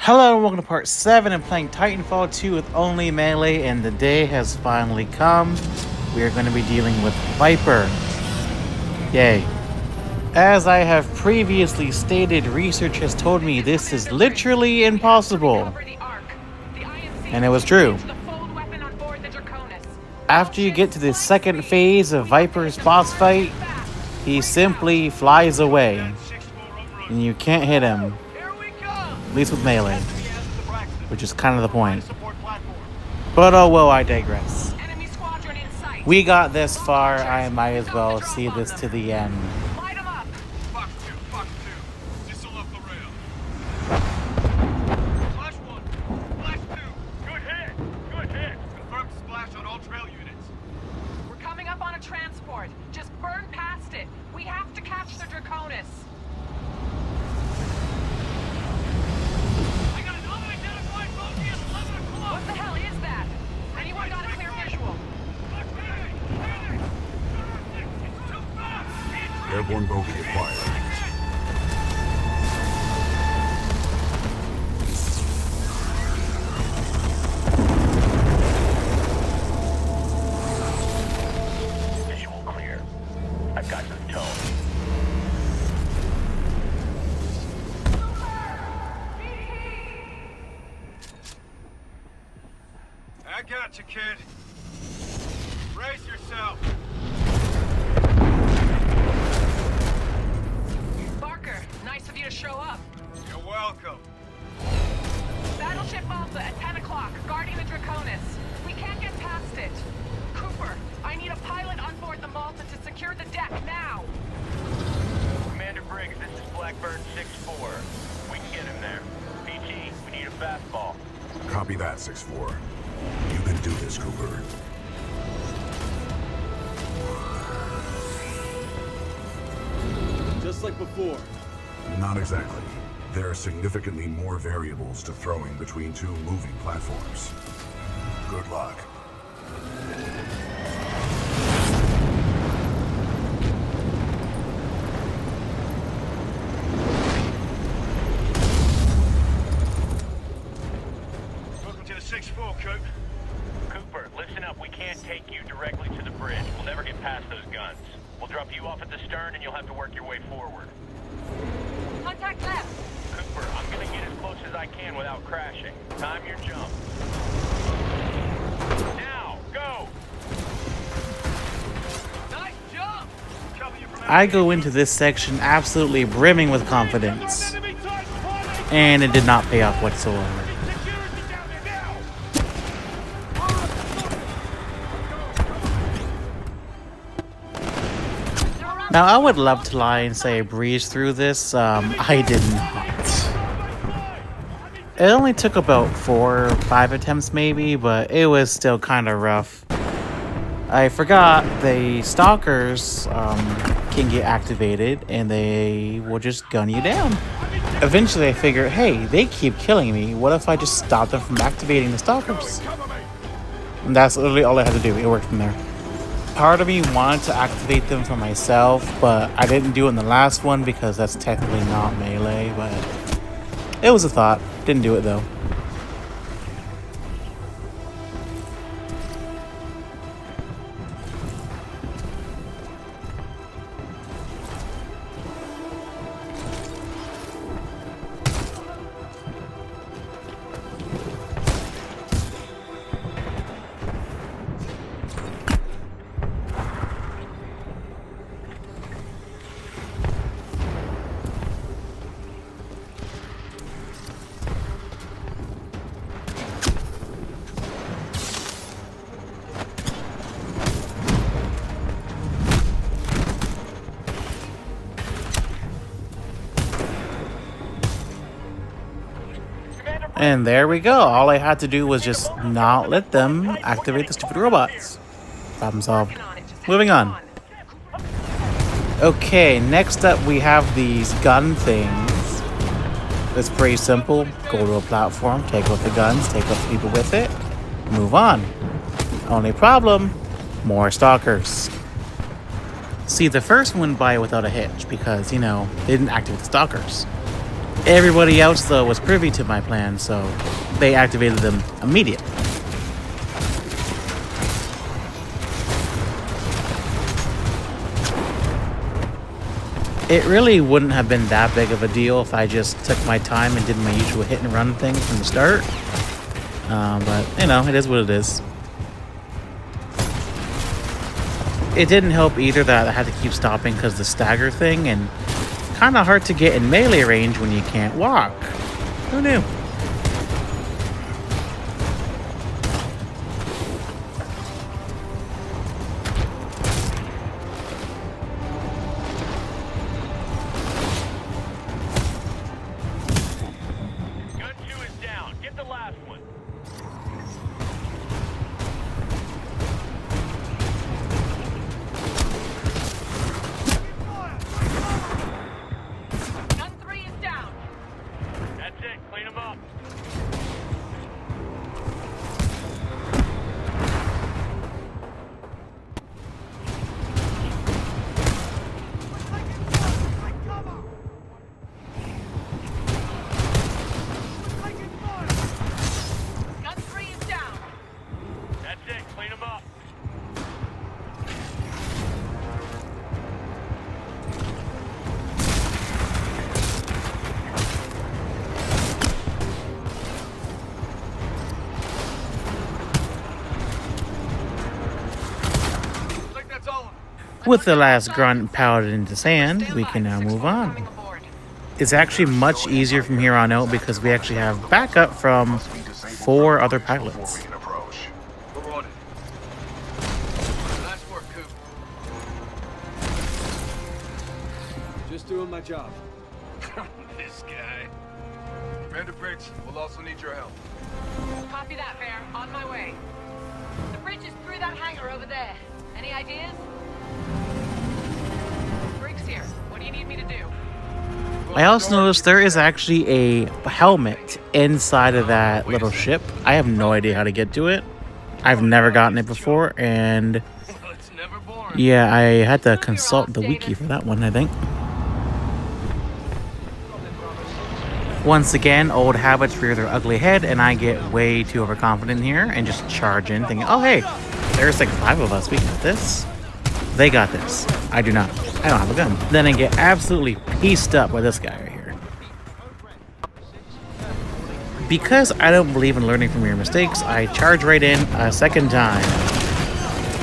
Hello and welcome to part 7 of playing Titanfall 2 with only melee, and the day has finally come. We are going to be dealing with Viper. Yay. As I have previously stated, research has told me this is literally impossible. And it was true. After you get to the second phase of Viper's boss fight, he simply flies away. And you can't hit him. At least with melee, which is kind of the point. But oh well, I digress. We got this far, I might as well see this to the end. We're coming up on a transport. Just burn past it. We have to catch the Draconis. What the hell is that? Anyone got a clear visual? Airborne bogey acquired. Visual clear. I've got some tone. I got you, kid. Brace yourself. Barker, nice of you to show up. You're welcome. Battleship Malta at 10 o'clock, guarding the Draconis. We can't get past it. Cooper, I need a pilot on board the Malta to secure the deck now. Commander Briggs, this is Blackbird 6-4. We can get him there. PT, we need a fastball. Copy that, 6-4. You can do this, Cooper. Just like before. Not exactly. There are significantly more variables to throwing between two moving platforms. Good luck. Welcome to the 6-4, Coop. Cooper, listen up. We can't take you directly to the bridge. We'll never get past those guns. We'll drop you off at the stern and you'll have to work your way forward. Contact left. Cooper, I'm gonna get as close as I can without crashing. Time your jump. Now, go! Nice jump! Cover you from I go into this section absolutely brimming with confidence, and it did not pay off whatsoever. Now, I would love to lie and say I breezed through this. I did not. It only took about 4 or 5 attempts maybe, but it was still kind of rough. I forgot the stalkers can get activated and they will just gun you down. Eventually I figured, hey, they keep killing me. What if I just stop them from activating the stalkers? And that's literally all I had to do. It worked from there. Part of me wanted to activate them for myself, but I didn't do it in the last one because that's technically not melee, but it was a thought. Didn't do it though. And there we go. All I had to do was just not let them activate the stupid robots. Problem solved. Moving on. Okay, next up we have these gun things. It's pretty simple. Go to a platform, take out the guns, take out the people with it, move on. Only problem, more stalkers. See, the first one went by without a hitch because, you know, they didn't activate the stalkers. Everybody else, though, was privy to my plan, so they activated them immediately. It really wouldn't have been that big of a deal if I just took my time and did my usual hit and run thing from the start. But, you know, it is what it is. It didn't help either that I had to keep stopping because the stagger thing, and kind of hard to get in melee range when you can't walk. Who knew? Gun 2 is down. Get the last one. Gun 3 is down. That's it. Clean them up. Gun 3 is down. That's it. Clean them up. I think that's all of them. With the last grunt powdered into sand, we can now move on. Coming aboard. It's actually much easier from here on out because we actually have backup from 4 other pilots. We can approach. We're on it. Nice work, Coop. Just doing my job. This guy. Commander Briggs, we'll also need your help. Copy that, Bear. On my way. The bridge is through that hangar over there. Any ideas? Briggs here. What do you need me to do? I also noticed there is actually a helmet inside of that little ship. I have no idea how to get to it. I've never gotten it before, and It's never boring. yeah, I had to consult the wiki for that one, I think. Once again, old habits rear their ugly head, and I get way too overconfident here and just charge in thinking, oh hey, there's like 5 of us, we got this. They got this. I do not. I don't have a gun. Then I get absolutely pieced up by this guy right here. Because I don't believe in learning from your mistakes, I charge right in a second time.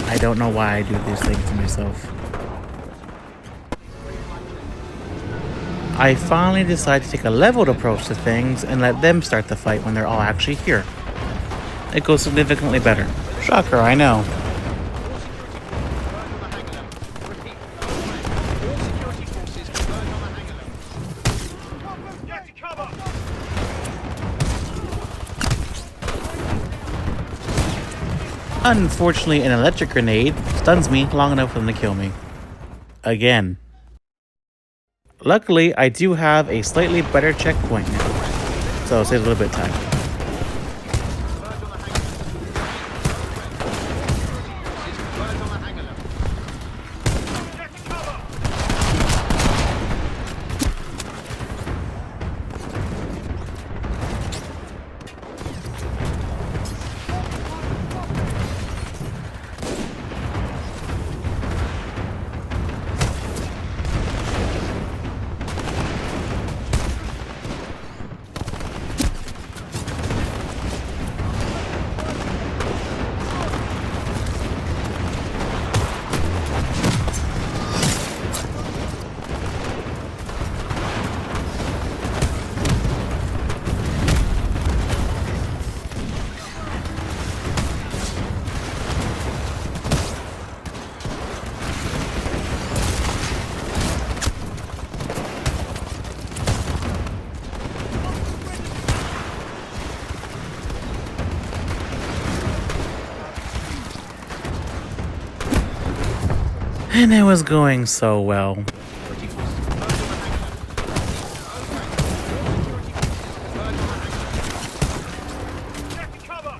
I don't know why I do these things to myself. I finally decide to take a leveled approach to things and let them start the fight when they're all actually here. It goes significantly better. Shocker, I know. Get to cover! Unfortunately, an electric grenade stuns me long enough for them to kill me. Again. Luckily, I do have a slightly better checkpoint now, so it saves a little bit of time. Get to cover! And it was going so well. Get to cover!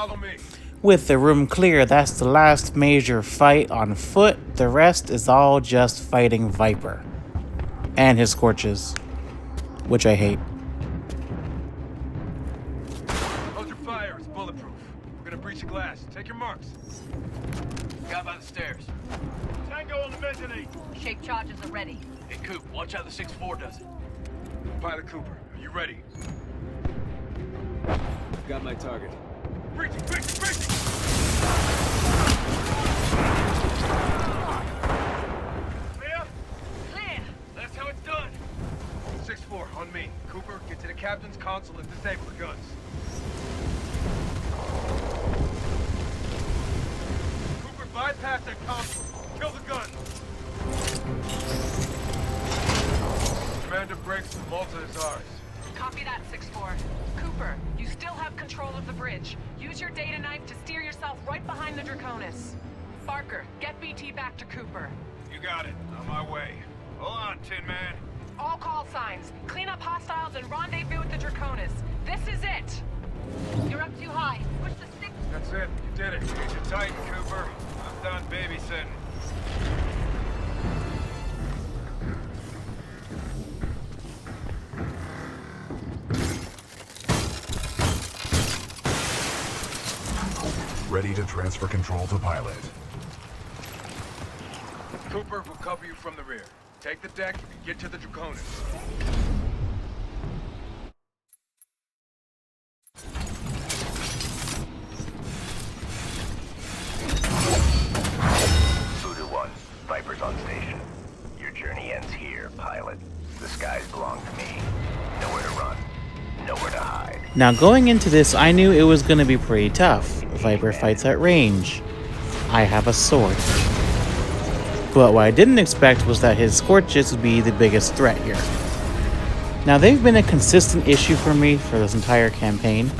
Follow me. With the room clear, that's the last major fight on foot. The rest is all just fighting Viper. And his Scorches. Which I hate. Hold your fire. It's bulletproof. We're gonna breach the glass. Take your marks. Guy by the stairs. Tango on the mezzanine. Shape charges are ready. Hey, Coop, watch how the 6-4 does it. Pilot Cooper, are you ready? Got my target. Breaching, breaching, breaching! Clear? Clear. That's how it's done. 6-4, on me. Cooper, get to the captain's console and disable the guns. Cooper, bypass that console. Kill the gun. Commander Briggs, Malta is ours. Copy that, 6-4. Cooper, you still have control of the bridge. Use your data knife to steer yourself right behind the Draconis. Barker, get BT back to Cooper. You got it. On my way. Hold on, Tin Man. All call signs. Clean up hostiles and rendezvous with the Draconis. This is it. You're up too high. Push the stick. That's it. You did it. Use your Titan, Cooper. I'm done babysitting. Ready to transfer control to pilot. Cooper will cover you from the rear. Take the deck and get to the Draconis. Voodoo 1, Viper's on station. Your journey ends here, pilot. The skies belong to me. Nowhere to run, nowhere to hide. Now going into this, I knew it was going to be pretty tough. Viper fights at range. I have a sword. But what I didn't expect was that his Scorches would be the biggest threat here. Now they've been a consistent issue for me for this entire campaign.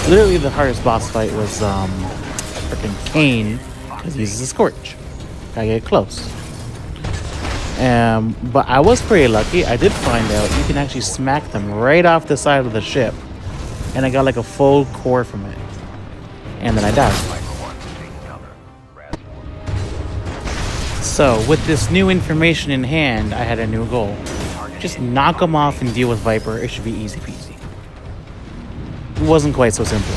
Literally the hardest boss fight was freaking Kane, because he uses a Scorch. Gotta get close. But I was pretty lucky. I did find out you can actually smack them right off the side of the ship. And I got like a full core from it. And then I died. So, with this new information in hand, I had a new goal. Just knock them off and deal with Viper. It should be easy peasy. It wasn't quite so simple.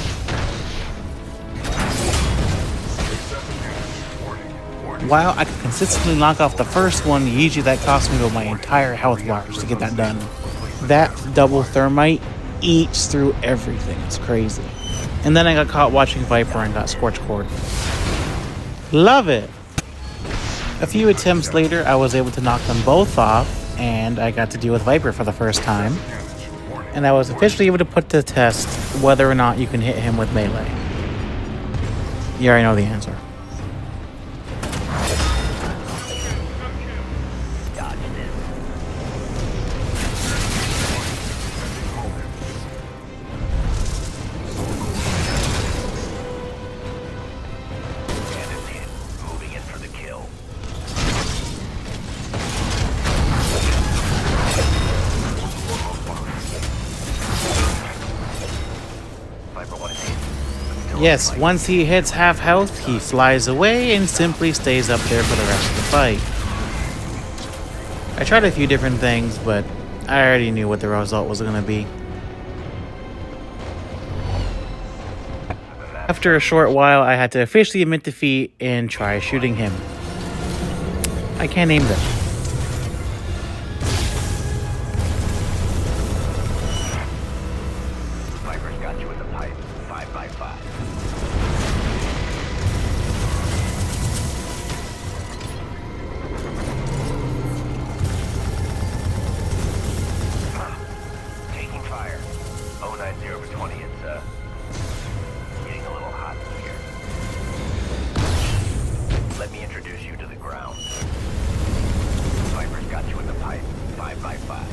While I could consistently knock off the first one, usually that cost me my entire health bars to get that done. That double thermite eats through everything. It's crazy. And then I got caught watching Viper and got Scorch Cord. Love it! A few attempts later, I was able to knock them both off, and I got to deal with Viper for the first time. And I was officially able to put to the test whether or not you can hit him with melee. You already know the answer. Yes, once he hits half health, he flies away and simply stays up there for the rest of the fight. I tried a few different things, but I already knew what the result was going to be. After a short while, I had to officially admit defeat and try shooting him. I can't aim them. Viper's got you in the pipe, 5x5. Taking fire. 090/20. It's getting a little hot in here. Let me introduce you to the ground. Viper's got you in the pipe, 5x5.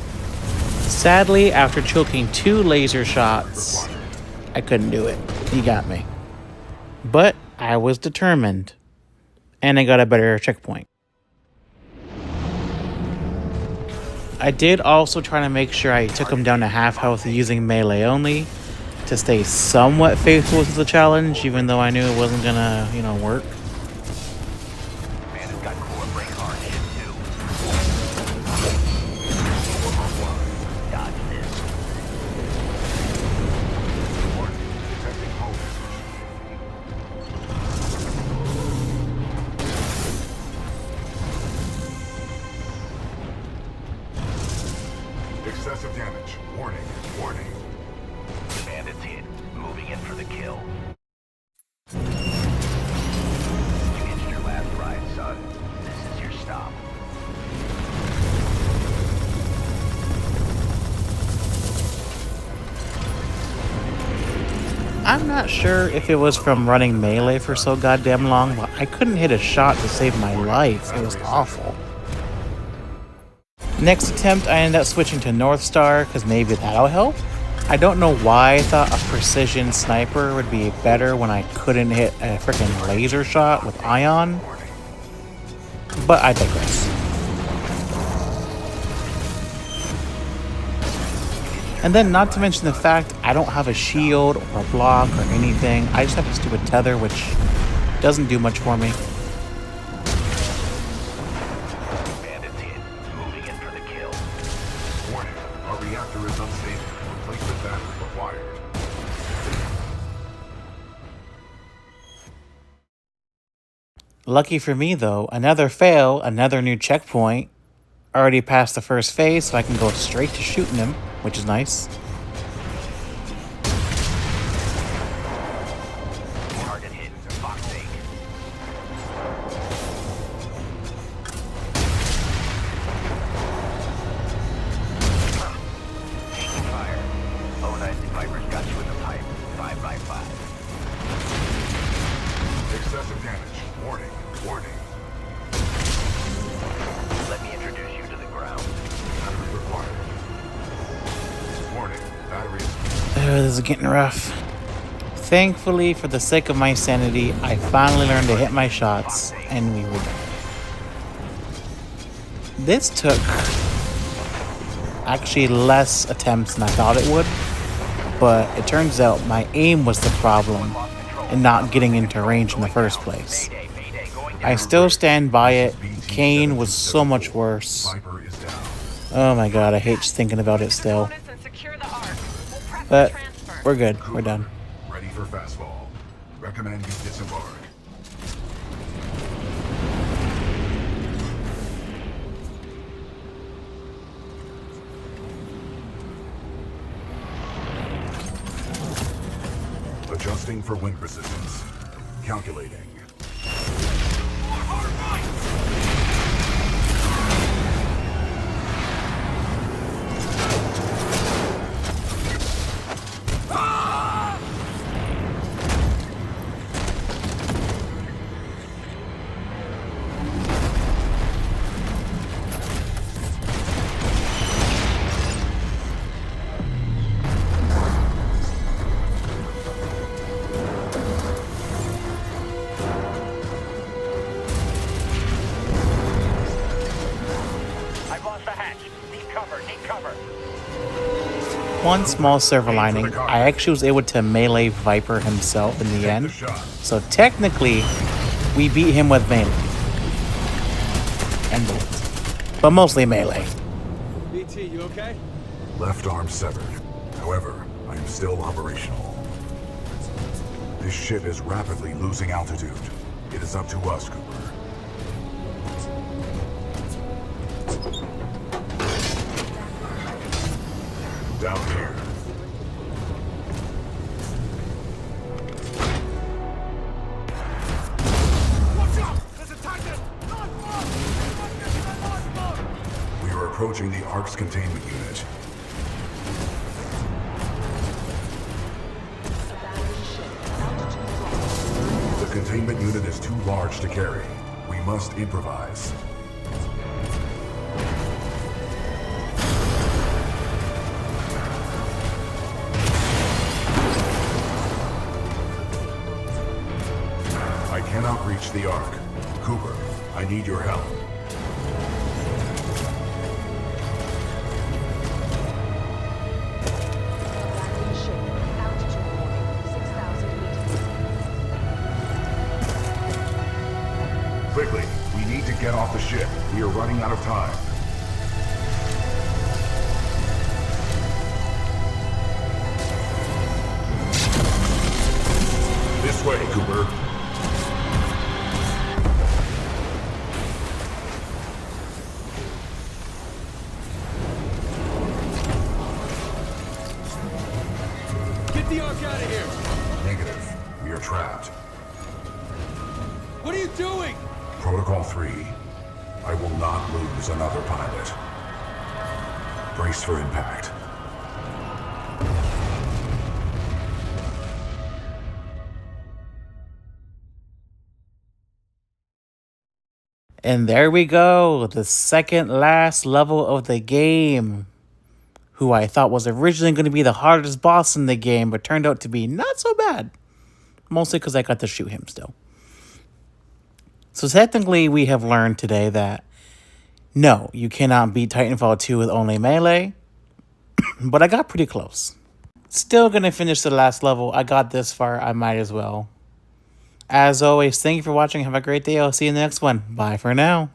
Sadly, after choking 2 laser shots, I couldn't do it. He got me. But I was determined. And I got a better checkpoint. I did also try to make sure I took him down to half health using melee only, to stay somewhat faithful to the challenge, even though I knew it wasn't gonna, work. Man, it's got cooler break hard shit too. Dodge this. Detecting home. Excessive damage. Warning. Warning. Bandits hit. Moving in for the kill. You hitched your last ride, son. This is your stop. I'm not sure if it was from running melee for so goddamn long, but I couldn't hit a shot to save my life. It was awful. Next attempt, I ended up switching to North Star, because maybe that'll help. I don't know why I thought a precision sniper would be better when I couldn't hit a freaking laser shot with Ion, but I digress. And then not to mention the fact I don't have a shield or a block or anything. I just have a stupid tether, which doesn't do much for me. Bandits hit. Moving in for the kill. Warning. Our reactor is unstable. Replacement battery required. Lucky for me though, another fail, another new checkpoint. Already passed the first phase, so I can go straight to shooting him, which is nice. Target hit. Fox 8. Taking fire. 09 Viper's got you in the pipe. 5x5. Excessive damage. Warning. Warning. Let me introduce you to the ground. Battery required. Warning. Battery. This is getting rough. Thankfully, for the sake of my sanity, I finally learned to hit my shots, and we were done. This took actually less attempts than I thought it would, but it turns out my aim was the problem in not getting into range in the first place. I still stand by it. Kane was so much worse. Viper is down. Oh my god, I hate just thinking about it still. And secure the arc. We'll prep the But transfer. we're good. We're done. Ready for fastball. Recommend you disembark. Adjusting for wind resistance. Calculating. I've lost the hatch. Need cover. Need cover. One small silver lining, I actually was able to melee Viper himself in the The end. shot. So technically, we beat him with melee. And bullets. But mostly melee. BT, you okay? Left arm severed. However, I am still operational. This ship is rapidly losing altitude. It is up to us, Cooper. Down here. Watch out! There's a Titan! We are approaching the Ark's containment unit. The containment unit is too large to carry. We must improvise. I cannot reach the Ark. Cooper, I need your help. Get off the ship. We are running out of time. This way, Cooper. Get the Ark out of here! Negative. We are trapped. What are you doing? Protocol 3. I will not lose another pilot. Brace for impact. And there we go, the second last level of the game. Who I thought was originally going to be the hardest boss in the game, but turned out to be not so bad. Mostly because I got to shoot him still. So technically, we have learned today that no, you cannot beat Titanfall 2 with only melee. But I got pretty close. Still going to finish the last level. I got this far, I might as well. As always, thank you for watching. Have a great day. I'll see you in the next one. Bye for now.